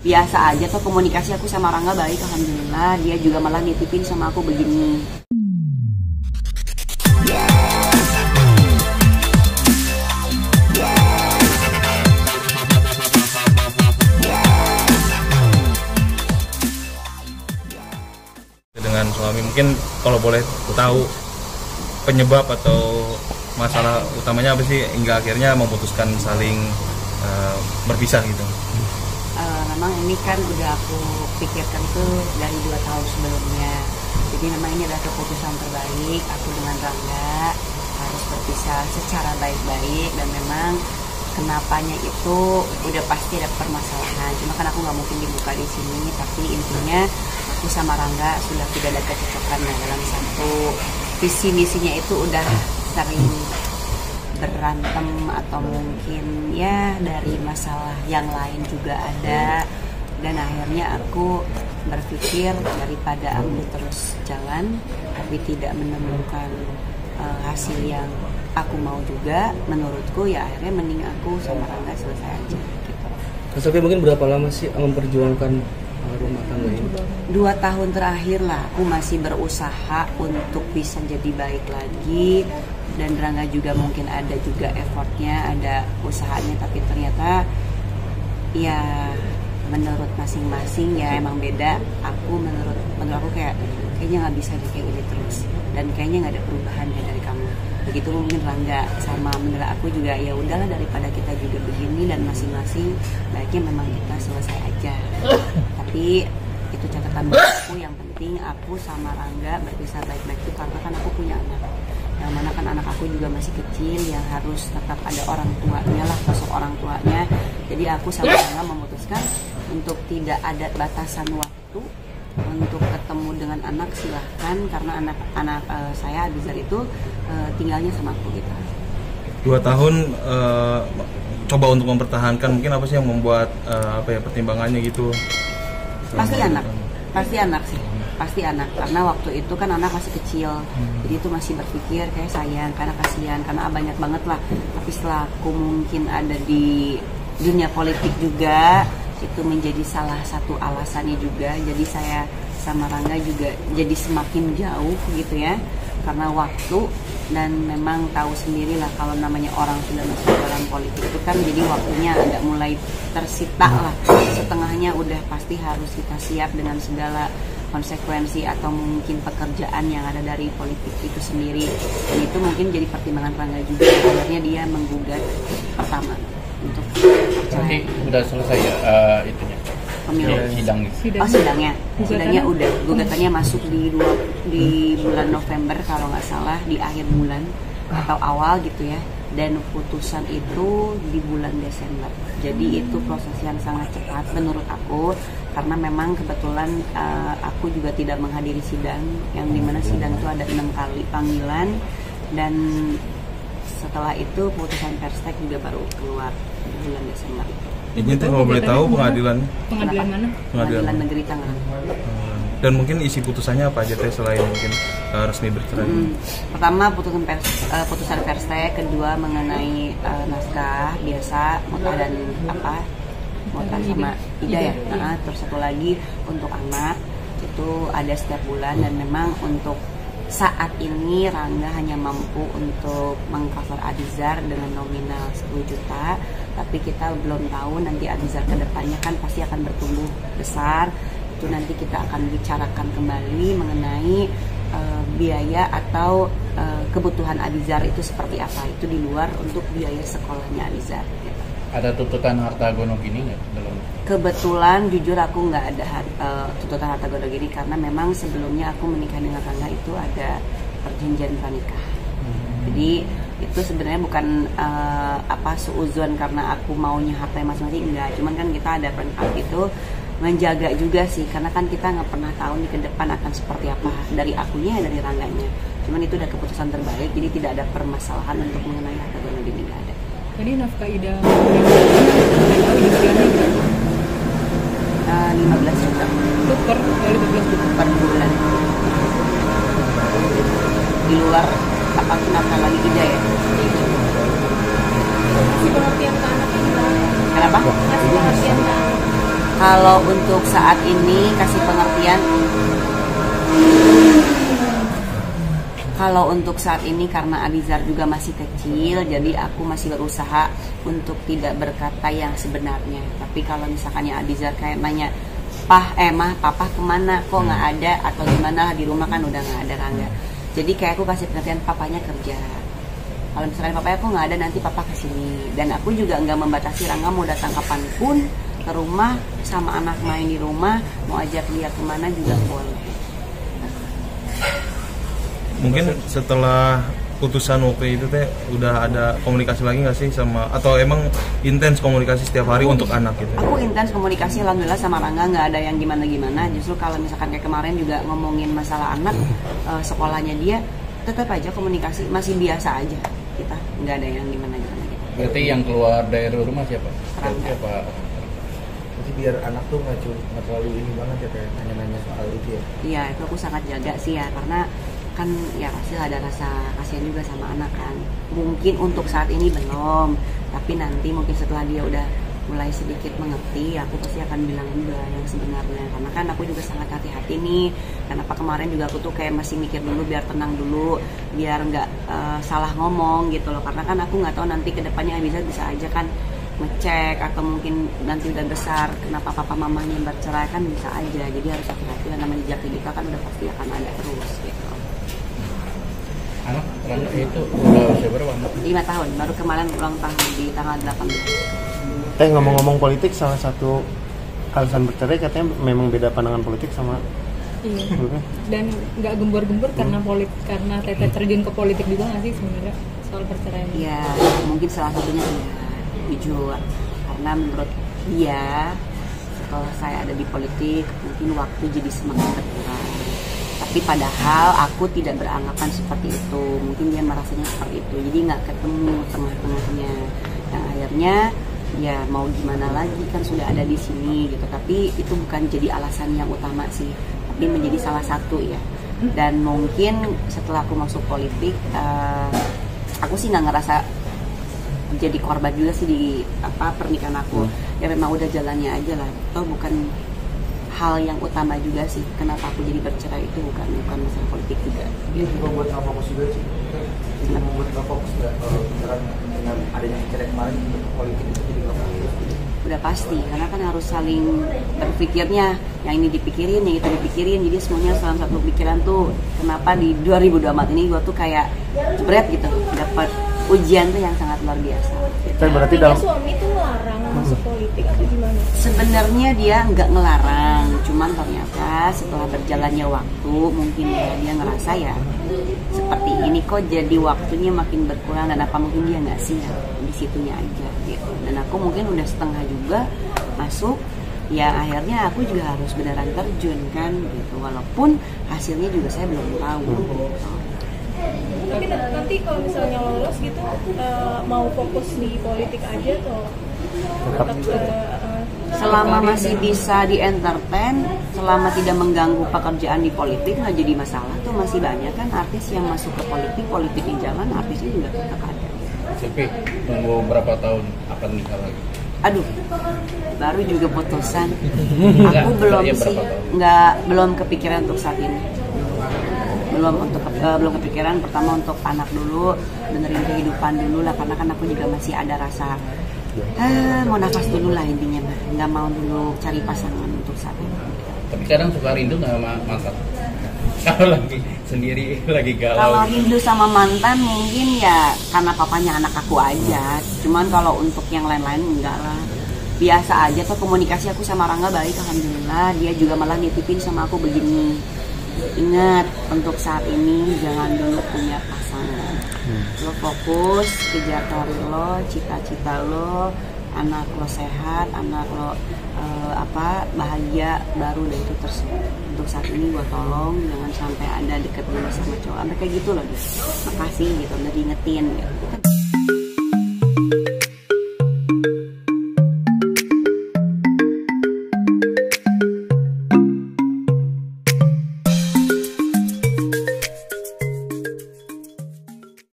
biasa aja tuh komunikasi aku sama Rangga baik, alhamdulillah. Dia juga malah nitipin sama aku begini. Dengan suami, mungkin kalau boleh tahu penyebab atau masalah utamanya apa sih hingga akhirnya memutuskan saling berpisah gitu? Memang ini kan udah aku pikirkan tuh dari 2 tahun sebelumnya. Jadi memang ini adalah keputusan terbaik aku dengan Rangga harus berpisah secara baik-baik, dan memang kenapanya itu udah pasti ada permasalahan. Cuma kan aku nggak mungkin dibuka di sini, tapi intinya aku sama Rangga sudah tidak ada kecocokan dalam satu visi misinya, itu udah sering berantem atau mungkin ya dari masalah yang lain juga ada, dan akhirnya aku berpikir daripada aku terus jalan tapi tidak menemukan hasil yang aku mau juga, menurutku ya akhirnya mending aku sama Rangga selesai aja gitu. Mas Sophia mungkin berapa lama sih memperjuangkan rumah tangga ini? 2 tahun terakhir lah aku masih berusaha untuk bisa jadi baik lagi, dan Rangga juga mungkin ada juga effortnya, ada usahanya, tapi ternyata ya menurut masing-masing ya emang beda. Aku menurut aku kayaknya nggak bisa deh kayak gini terus, dan kayaknya nggak ada perubahan ya dari kamu. Begitu mungkin Rangga sama menurut aku juga ya udahlah, daripada kita juga begini dan masing-masing baiknya memang kita selesai aja. Tapi itu catatan buat aku, yang penting aku sama Rangga berpisah baik-baik itu karena kan aku punya anak, yang mana kan anak aku juga masih kecil, yang harus tetap ada orang tuanya lah, sosok orang tuanya. Jadi aku sama Rangga memutuskan untuk tidak ada batasan waktu untuk ketemu dengan anak, silahkan, karena anak saya Abizar itu tinggalnya sama aku gitu. 2 tahun coba untuk mempertahankan, mungkin apa sih yang membuat pertimbangannya gitu? Pasti anak sih, pasti anak, karena waktu itu kan anak masih kecil, jadi itu masih berpikir kayak sayang, karena kasihan, karena banyak banget lah. Tapi setelah aku mungkin ada di dunia politik juga, itu menjadi salah satu alasannya juga. Jadi saya sama Rangga juga jadi semakin jauh gitu ya, karena waktu. Dan memang tahu sendiri lah kalau namanya orang sudah masuk dalam politik itu kan jadi waktunya agak mulai tersita lah, setengahnya udah pasti harus kita siap dengan segala konsekuensi atau mungkin pekerjaan yang ada dari politik itu sendiri. Dan itu mungkin jadi pertimbangan Rangga juga, akhirnya dia menggugat pertama untuk nanti udah selesai ya itunya pemilu. Sidangnya udah, gugatannya masuk di bulan November kalau nggak salah, di akhir bulan atau awal gitu ya, dan putusan itu di bulan Desember. Jadi itu proses yang sangat cepat menurut aku, karena memang kebetulan aku juga tidak menghadiri sidang, yang dimana sidang itu ada 6 kali panggilan, dan setelah itu putusan Perstek juga baru keluar di bulan Desember. Ini tuh kalau boleh tahu pengadilan mana? Pengadilan Negeri Tangerang. Dan mungkin isi putusannya apa aja teh selain mungkin resmi bercerai? Pertama putusan Perstek, kedua mengenai naskah biasa, Mota dan Mota sama Ida ya. Terus satu lagi untuk anak itu ada setiap bulan, dan memang untuk saat ini Rangga hanya mampu untuk mengcover Abizar dengan nominal 10 juta, tapi kita belum tahu nanti Abizar kedepannya kan pasti akan bertumbuh besar. Itu nanti kita akan bicarakan kembali mengenai biaya atau kebutuhan Abizar itu seperti apa, itu di luar untuk biaya sekolahnya Abizar gitu. Ada tuntutan harta gono gini nggak dalam? Kebetulan jujur aku nggak ada tuntutan harta gono gini, karena memang sebelumnya aku menikah dengan Rangga itu ada perjanjian pranikah. Jadi itu sebenarnya bukan suuzon karena aku maunya harta masing-masing, enggak. Cuman kan kita ada pernikahan itu menjaga juga sih, karena kan kita nggak pernah tahu nih ke depan akan seperti apa, dari akunya dari Rangganya. Cuman itu udah keputusan terbaik, jadi tidak ada permasalahan untuk mengenai harta gono gini, nggak ada. Jadi nafkah Ida berapa? 15 juta. Itu per 15 juta per bulan. Di luar apa nafkah lagi Ida ya? Kasih pengertian ke anaknya gimana? Kenapa? Kasih pengertian ke anak. Kalau untuk saat ini kasih pengertian, kalau untuk saat ini karena Abizar juga masih kecil, jadi aku masih berusaha untuk tidak berkata yang sebenarnya. Tapi kalau misalkannya Abizar kayak nanya, mah, papa kemana, kok nggak ada, atau gimana, di rumah kan udah nggak ada Rangga. Jadi kayak aku kasih pengertian, papanya kerja. Kalau misalkan papanya kok nggak ada, nanti papa kesini. Dan aku juga nggak membatasi Rangga mau datang kapanpun ke rumah, sama anak main di rumah, mau ajak dia kemana juga boleh. Mungkin setelah putusan waktu itu teh udah ada komunikasi lagi nggak sih sama, atau emang intens komunikasi setiap hari untuk anak gitu? Aku intens komunikasi alhamdulillah sama Rangga, nggak ada yang gimana-gimana. Justru kalau misalkan kayak kemarin juga ngomongin masalah anak, sekolahnya dia, tetap aja komunikasi masih biasa aja, kita nggak ada yang gimana-gimana gitu. Berarti yang keluar dari rumah siapa? Rangga. Siapa? Jadi biar anak tuh nggak terlalu ini banget ya, kayak nanya-nanya soal itu ya. Iya, itu aku sangat jaga sih ya, karena kan ya pasti ada rasa kasihan juga sama anak kan. Mungkin untuk saat ini belum, tapi nanti mungkin setelah dia udah mulai sedikit mengerti, aku pasti akan bilang juga yang sebenarnya. Karena kan aku juga sangat hati-hati nih. Kenapa kemarin juga aku tuh kayak masih mikir dulu biar tenang dulu, biar nggak salah ngomong gitu loh. Karena kan aku nggak tahu nanti kedepannya bisa aja kan ngecek, atau mungkin nanti udah besar kenapa papa mamanya bercerai kan bisa aja. Jadi harus hati-hati, dan namanya jejak digital kan udah pasti akan ada terus gitu. Anak Rangga itu udah usia berapa? 5 tahun, baru kemarin ulang tahun di tanggal 18. Ngomong-ngomong politik, salah satu alasan bercerai katanya memang beda pandangan politik sama. Iya. Dan nggak gembur-gembur karena Teteh terjun ke politik juga nggak sih sebenarnya soal perceraian? Ya mungkin salah satunya ya jujur, karena menurut dia setelah saya ada di politik mungkin waktu jadi semakin berkurang. Tapi padahal aku tidak beranggapan seperti itu. Mungkin dia merasanya seperti itu. Jadi nggak ketemu tengah-tengahnya. Yang akhirnya ya mau gimana lagi, kan sudah ada di sini gitu. Tapi itu bukan jadi alasan yang utama sih. Tapi menjadi salah satu ya. Dan mungkin setelah aku masuk politik, aku sih nggak ngerasa jadi korban juga sih di pernikahan aku. Ya memang udah jalannya aja lah. Atau bukan hal yang utama juga sih. Kenapa aku jadi bercerai itu bukan masalah politik juga. Ini juga buat sama fokus juga sih. Jadi membuat fokus nggak dengan adanya cerai kemarin untuk politik itu jadi nggak fokus. Udah pasti, karena kan harus saling berpikirnya. Yang ini dipikirin, yang itu dipikirin. Jadi semuanya dalam satu pikiran tuh. Kenapa di 2024 ini gue tuh kayak jebret gitu, dapat ujian tuh yang sangat luar biasa. Kan berarti dalam suami tuh melarang masuk politik atau gimana? Sebenarnya dia nggak ngelarang, cuman ternyata setelah berjalannya waktu mungkin ya dia ngerasa ya seperti ini kok jadi waktunya makin berkurang, dan apa mungkin dia nggak siap di situnya aja gitu. Dan aku mungkin udah setengah juga masuk, ya akhirnya aku juga harus beneran terjun kan gitu, walaupun hasilnya juga saya belum tahu gitu. Tapi nanti kalau misalnya lolos gitu, mau fokus di politik aja atau tetap Selama masih bisa di entertain, selama tidak mengganggu pekerjaan di politik, nggak jadi masalah tuh. Masih banyak kan artis yang masuk ke politik di jalan, artisnya juga tetap ada. Tapi tunggu berapa tahun akan nikah lagi? Aduh, baru juga putusan. Enggak, Aku belum ya sih, berapa belum kepikiran untuk saat ini. Belum kepikiran. Pertama untuk anak dulu, benerin kehidupan dulu lah, karena kan aku juga masih ada rasa mau nafas dulu lah intinya, nggak mau dulu cari pasangan untuk saat ini. Tapi kadang suka rindu nggak sama mantan? Kalau lagi sendiri lagi galau. Kalau rindu sama mantan mungkin ya karena papanya anak aku aja. Cuman kalau untuk yang lain-lain enggak lah. Biasa aja tuh komunikasi aku sama Rangga baik, alhamdulillah. Dia juga malah nitipin sama aku begini. Ingat, untuk saat ini jangan dulu punya pasangan. Lo fokus, kejar karir lo, cita-cita lo, anak lo sehat, anak lo bahagia, baru deh itu terserah. Untuk saat ini gue tolong jangan sampai ada deket dulu sama cowok. Sampai kayak gitu loh, makasih gitu, udah diingetin gitu.